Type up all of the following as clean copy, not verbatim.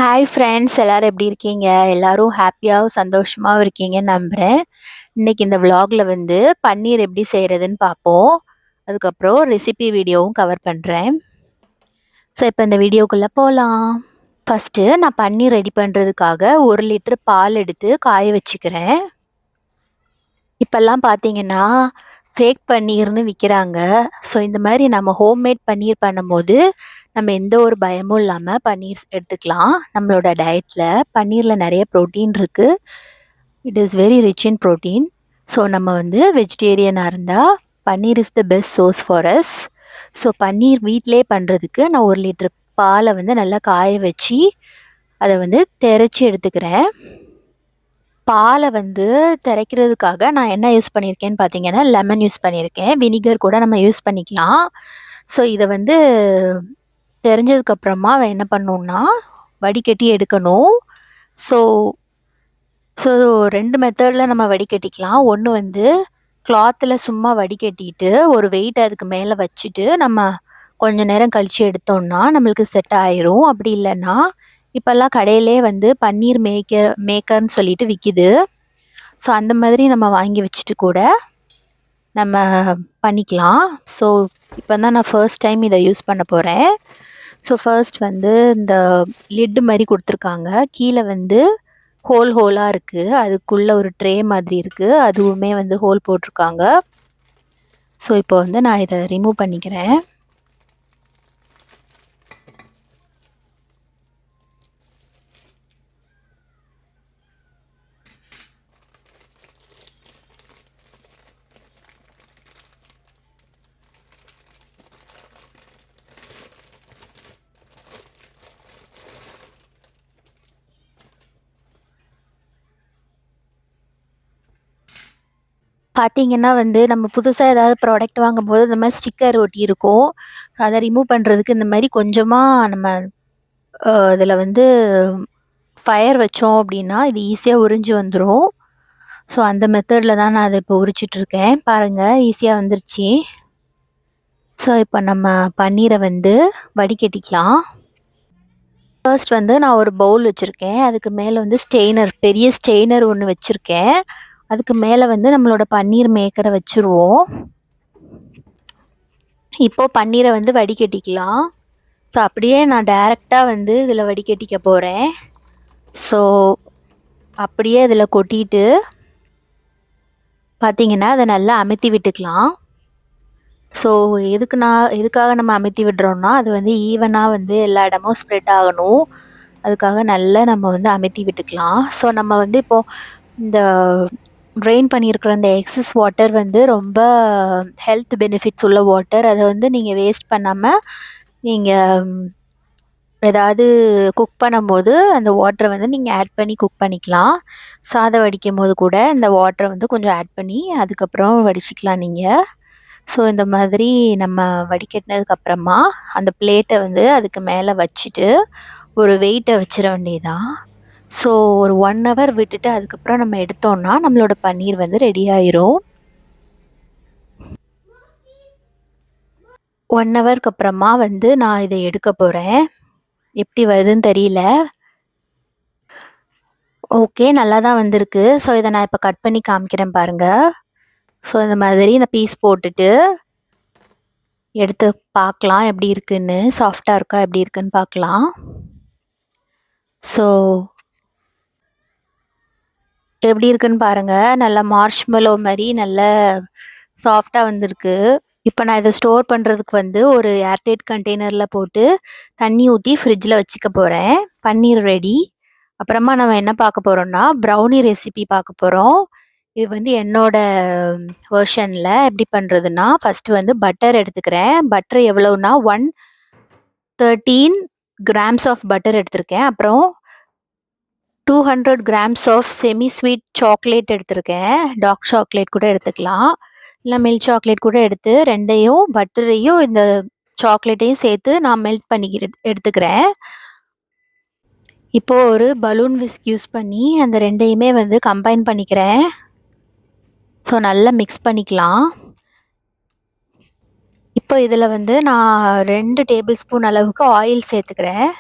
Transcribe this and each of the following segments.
Hi friends எல்லாரும் எப்படி இருக்கீங்க? எல்லாரும் ஹாப்பியாவும், சந்தோஷமாவும் இருக்கீங்கன்னு நம்புறேன். இன்னைக்கு இந்த விலாக்ல வந்து பன்னீர் எப்படி செய்றதுன்னு பார்ப்போம். அதுக்கப்புறம் ரெசிபி வீடியோவும் கவர் பண்றேன். ஸோ இப்போ இந்த வீடியோக்குள்ள போலாம். ஃபர்ஸ்ட்டு நான் பன்னீர் ரெடி பண்றதுக்காக 1 லிட்டர் பால் எடுத்து காய வச்சுக்கிறேன். இப்பல்லாம் பார்த்தீங்கன்னா, ஃபேக் பன்னீர்னு விக்கிறாங்க. ஸோ இந்த மாரி நம்ம ஹோம்மேட் பன்னீர் பண்ணும்போது, நம்ம எந்த ஒரு பயமும் இல்லாம பன்னீர் எடுத்துக்கலாம். நம்மளோட டயட்ல பன்னீர்ல நெறைய புரோட்டீன் இருக்கு. It is very rich in protein. So நம்ம வந்து வெஜிடேரியனா இருந்தா paneer is the best source for us. So paneer வீட்லயே பண்றதுக்கு நான் 1 லிட்டர் பால வந்து நல்லா காய வச்சு, அத வந்து தெரச்சு எடுத்துக்கிறேன். பால வந்து திரைக்கிறதுக்காக நான் என்ன யூஸ் பண்ணியிருக்கேன்னு பார்த்தீங்கன்னா, லெமன் யூஸ் பண்ணியிருக்கேன். வினிகர் கூட நம்ம யூஸ் பண்ணிக்கலாம். ஸோ இத வந்து தெரிஞ்சதுக்கப்புறமா என்ன பண்ணணும்னா, வடிகட்டி எடுக்கணும். ஸோ ஸோ 2 மெத்தட்ல நம்ம வடிகட்டிக்கலாம். ஒண்ணு வந்து கிளாத்ல சும்மா வடிகட்டிட்டு, ஒரு வெயிட் அதுக்கு மேல வச்சுட்டு, நம்ம கொஞ்ச நேரம் கழிச்சு எடுத்தோம்னா, நம்மளுக்கு செட் ஆயிரும். அப்படி இல்லன்னா, இப்பல்லாம் கடையிலேயே வந்து பன்னீர் மேக்கர்ன்னு சொல்லிட்டு விக்கிது. ஸோ அந்த மாதிரி நம்ம வாங்கி வச்சுட்டு கூட நம்ம பண்ணிக்கலாம். ஸோ இப்போ தான் நான் ஃபர்ஸ்ட் டைம் இதை யூஸ் பண்ண போகிறேன். ஸோ ஃபர்ஸ்ட் வந்து இந்த லிட்டு மாதிரி கொடுத்துருக்காங்க. கீழே வந்து ஹோலாக இருக்குது. அதுக்குள்ளே ஒரு ட்ரே மாதிரி இருக்குது. அதுவுமே வந்து ஹோல் போட்டிருக்காங்க. ஸோ இப்போ வந்து நான் இதை ரிமூவ் பண்ணிக்கிறேன். பார்த்தீங்கன்னா வந்து நம்ம புதுசாக ஏதாவது ப்ராடக்ட் வாங்கும்போது இந்த மாதிரி ஸ்டிக்கர் ஒட்டியிருக்கும். அதை ரிமூவ் பண்ணுறதுக்கு இந்த மாதிரி கொஞ்சமாக நம்ம இதில் வந்து ஃபயர் வச்சோம் அப்படின்னா இது ஈஸியாக உறிஞ்சு வந்துடும். ஸோ அந்த மெத்தடில் தான் நான் அதை இப்போ உரிச்சிட்ருக்கேன். பாருங்கள், ஈஸியாக வந்துருச்சு. ஸோ இப்போ நம்ம பன்னீரை வந்து வடிகட்டிக்கலாம். ஃபர்ஸ்ட் வந்து நான் ஒரு பவுல் வச்சுருக்கேன். அதுக்கு மேலே வந்து பெரிய ஸ்டெய்னர் ஒன்று வச்சுருக்கேன். அதுக்கு மேலே வந்து நம்மளோட பன்னீர் மேக்கரை வச்சுருவோம். இப்போது பன்னீரை வந்து வடிகட்டிக்கலாம். ஸோ அப்படியே நான் டைரெக்டாக வந்து இதில் வடிகட்டிக்க போகிறேன். ஸோ அப்படியே இதில் கொட்டிட்டு பார்த்தீங்கன்னா அதை நல்லா அமுத்தி விட்டுக்கலாம். ஸோ எதுக்காக நம்ம அமுத்தி விடுறோம்னா, அது வந்து ஈவனாக வந்து எல்லா இடமும் ஸ்ப்ரெட் ஆகணும். அதுக்காக நல்லா நம்ம வந்து அமுத்தி விட்டுக்கலாம். ஸோ நம்ம வந்து இப்போது இந்த ட்ரெயின் பண்ணியிருக்கிற இந்த எக்ஸஸ் வாட்டர் வந்து ரொம்ப ஹெல்த் பெனிஃபிட்ஸ் உள்ள வாட்டர். அதை வந்து நீங்கள் வேஸ்ட் பண்ணாமல் நீங்கள் ஏதாவது குக் பண்ணும்போது அந்த வாட்டரை வந்து நீங்கள் ஆட் பண்ணி குக் பண்ணிக்கலாம். சாதம் வடிக்கும் போது கூட இந்த வாட்டரை வந்து கொஞ்சம் ஆட் பண்ணி அதுக்கப்புறம் வடிச்சிக்கலாம் நீங்கள். ஸோ இந்த மாதிரி நம்ம வடிகட்டினதுக்கப்புறமா அந்த பிளேட்டை வந்து அதுக்கு மேலே வச்சுட்டு ஒரு வெயிட்டை வச்சிட வேண்டியதான். ஸோ ஒரு 1 ஹவர் விட்டுட்டு அதுக்கப்புறம் நம்ம எடுத்தோம்னா நம்மளோட பன்னீர் வந்து ரெடி ஆயிரும். 1 ஹவருக்கு அப்புறமா வந்து நான் இதை எடுக்க போகிறேன். எப்படி வருதுன்னு தெரியல. ஓகே, நல்லா தான் வந்திருக்கு. ஸோ இதை நான் இப்போ கட் பண்ணி காமிக்கிறேன் பாருங்கள். ஸோ இந்த மாதிரி நான் பீஸ் போட்டுட்டு எடுத்து பார்க்கலாம் எப்படி இருக்குன்னு. சாஃப்டாக இருக்கா எப்படி இருக்குன்னு பார்க்கலாம். ஸோ எப்படி இருக்குன்னு பாருங்கள். நல்லா மார்ஷ்மெலோ மாதிரி நல்ல சாஃப்டாக வந்திருக்கு. இப்போ நான் இதை ஸ்டோர் பண்ணுறதுக்கு வந்து ஒரு ஏர்டைட் கண்டெய்னரில் போட்டு தண்ணி ஊற்றி ஃப்ரிட்ஜில் வச்சுக்க போகிறேன். பன்னீர் ரெடி. அப்புறமா நம்ம என்ன பார்க்க போகிறோம்னா ப்ரௌனி ரெசிபி பார்க்க போகிறோம். இது வந்து என்னோட வெர்ஷனில் எப்படி பண்ணுறதுன்னா, ஃபஸ்ட்டு வந்து பட்டர் எடுத்துக்கிறேன். பட்டர் எவ்வளோன்னா 113 கிராம்ஸ் ஆஃப் பட்டர் எடுத்திருக்கேன். அப்புறம் 200 grams of semi sweet chocolate எடுத்திருக்கேன். டார்க் சாக்லேட் கூட எடுத்துக்கலாம், இல்லை மில்க் சாக்லேட் கூட எடுத்து ரெண்டையும் பட்டரையும் இந்த சாக்லேட்டையும் சேர்த்து நான் மெல்ட் பண்ணி எடுத்துக்கிறேன். இப்போது ஒரு பலூன் விஸ்க் யூஸ் பண்ணி அந்த ரெண்டையுமே வந்து கம்பைன் பண்ணிக்கிறேன். ஸோ நல்லா மிக்ஸ் பண்ணிக்கலாம். இப்போ இதில் வந்து நான் 2 டேபிள் ஸ்பூன் அளவுக்கு ஆயில் சேர்த்துக்கிறேன்.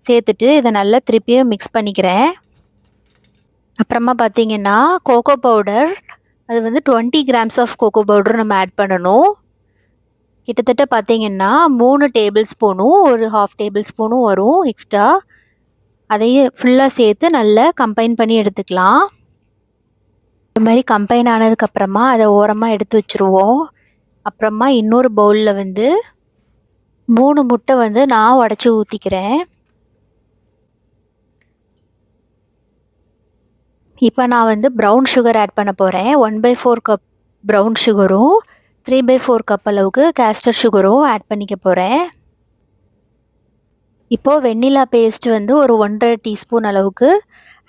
சேர்த்துட்டு இதை நல்லா திருப்பியும் மிக்ஸ் பண்ணிக்கிறேன். அப்புறமா பார்த்தீங்கன்னா கோகோ பவுடர், அது வந்து 20 கிராம்ஸ் ஆஃப் கோகோ பவுடர் நம்ம ஆட் பண்ணணும். கிட்டத்தட்ட பார்த்தீங்கன்னா 3 டேபிள் ஸ்பூனும் ஒரு 1/2 டேபிள் ஸ்பூனும் வரும் எக்ஸ்ட்ரா. அதையே ஃபுல்லாக சேர்த்து நல்லா கம்பைன் பண்ணி எடுத்துக்கலாம். இந்த மாதிரி கம்பைன் ஆனதுக்கப்புறமா அதை ஓரமாக எடுத்து வச்சுருவோம். அப்புறமா இன்னொரு பவுலில் வந்து 3 முட்டை வந்து நான் உடச்சி ஊற்றிக்கிறேன். இப்போ நான் வந்து ப்ரௌன் சுகர் ஆட் பண்ண போகிறேன். 1/4 கப் ப்ரௌன் சுகரும் 3/4 கப் அளவுக்கு கேஸ்டர் சுகரும் ஆட் பண்ணிக்க போகிறேன். இப்போது வெண்ணிலா பேஸ்ட் வந்து ஒரு 1.5 டீஸ்பூன் அளவுக்கு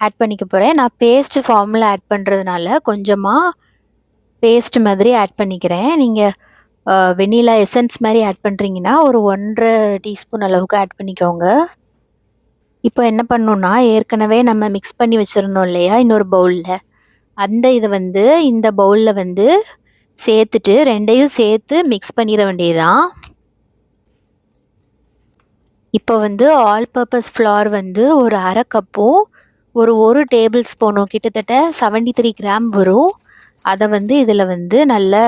ஆட் பண்ணிக்க போகிறேன். நான் பேஸ்ட் ஃபார்மில் ஆட் பண்ணுறதுனால கொஞ்சமாக பேஸ்ட் மாதிரி ஆட் பண்ணிக்கிறேன். நீங்கள் வெண்ணிலா எசன்ஸ் மாதிரி ஆட் பண்ணுறீங்கன்னா ஒரு 1.5 டீஸ்பூன் அளவுக்கு ஆட் பண்ணிக்கோங்க. இப்போ என்ன பண்ணணுன்னா, ஏற்கனவே நம்ம மிக்ஸ் பண்ணி வச்சுருந்தோம் இல்லையா இன்னொரு பவுலில், அந்த இதை வந்து இந்த பவுலில் வந்து சேர்த்துட்டு 2யும் சேர்த்து மிக்ஸ் பண்ணிட வேண்டியதுதான். இப்போ வந்து ஆல் பர்பஸ் ஃப்ளார் வந்து ஒரு 1/2 கப்பும் ஒரு டேபிள் ஸ்பூனும் கிட்டத்தட்ட 73 கிராம் வரும். அதை வந்து இதில் வந்து நல்லா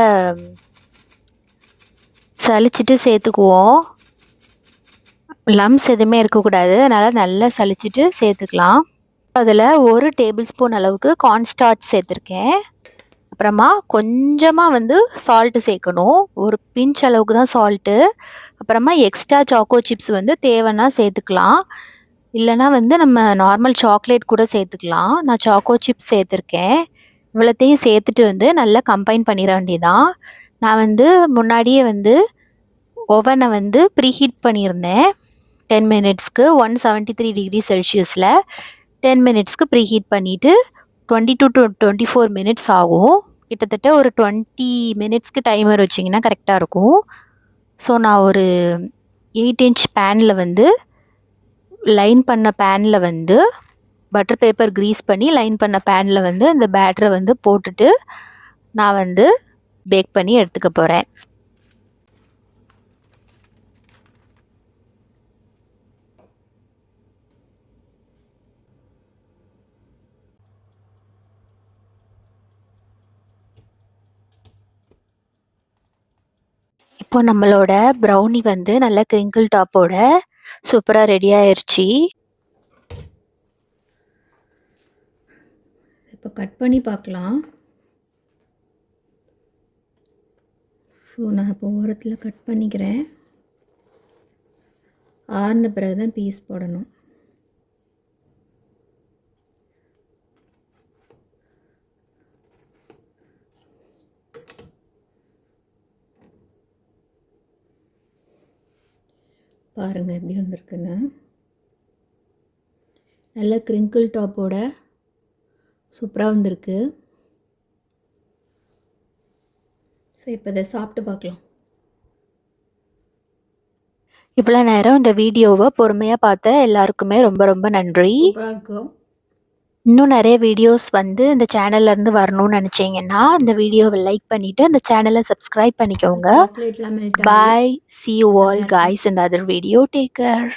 சலிச்சிட்டு சேர்த்துக்குவோம். லம்ஸ் எதுவுமே இருக்கக்கூடாது, அதனால் நல்லா சலிச்சிட்டு சேர்த்துக்கலாம். அதில் 1 டேபிள் ஸ்பூன் அளவுக்கு கார்ன்ஸ்டார்ச் சேர்த்துருக்கேன். அப்புறமா கொஞ்சமாக வந்து சால்ட்டு சேர்க்கணும், ஒரு பிஞ்ச் அளவுக்கு தான் சால்ட்டு. அப்புறமா எக்ஸ்ட்ரா சாக்கோ சிப்ஸ் வந்து தேவைன்னா சேர்த்துக்கலாம், இல்லைனா வந்து நம்ம நார்மல் சாக்லேட் கூட சேர்த்துக்கலாம். நான் சாக்கோ சிப்ஸ் சேர்த்துருக்கேன். இவ்வளோத்தையும் சேர்த்துட்டு வந்து நல்லா கம்பைன் பண்ணிட வேண்டியதான். நான் வந்து முன்னாடியே வந்து ஓவனை வந்து ப்ரீஹீட் பண்ணியிருந்தேன் 10 மினிட்ஸ்க்கு 173 டிகிரி செல்சியஸில் 10 மினிட்ஸ்க்கு ப்ரீஹீட் பண்ணிவிட்டு 20 to 24 மினிட்ஸ் ஆகும். கிட்டத்தட்ட ஒரு 20 மினிட்ஸ்க்கு டைமர் வச்சிங்கன்னா கரெக்டாக இருக்கும். ஸோ நான் ஒரு 8 இன்ச் பேனில் வந்து லைன் பண்ண பேனில் வந்து பட்டர் பேப்பர் க்ரீஸ் பண்ணி லைன் பண்ண பேனில் வந்து இந்த பேட்டரை வந்து போட்டுட்டு நான் வந்து பேக் பண்ணி எடுத்துக்க போகிறேன். இப்போ நம்மளோட ப்ரௌனி வந்து நல்ல கிரிங்கிள் டாப்போட சூப்பராக ரெடி ஆயிடுச்சு. இப்போ கட் பண்ணி பார்க்கலாம். ஸோ நான் இப்போ ஓரத்தில் கட் பண்ணிக்கிறேன். ஆறின பிறகு தான் பீஸ் போடணும். பாருங்கள் எப்படி வந்திருக்குன்னு. நல்ல கிரிங்கிள் டாப்போட சூப்பராக வந்திருக்கு. ஸோ இப்போ இதை சாப்பிட்டு பார்க்கலாம். இவ்வளோ நேரம் இந்த வீடியோவை பொறுமையாக பார்த்த எல்லாருக்குமே ரொம்ப ரொம்ப நன்றி. சூப்பராக இருக்கும். இன்னும் நிறைய வீடியோஸ் வந்து இந்த சேனல்லேருந்து வரணும்னு நினச்சிங்கன்னா இந்த வீடியோவை லைக் பண்ணிவிட்டு இந்த சேனலை சப்ஸ்கிரைப் பண்ணிக்கோங்க. சாக்லேட்லாம் மெல்ட் ஆகி Bye. See you all செம்மையா இருக்கும். guys in the other video. Take care.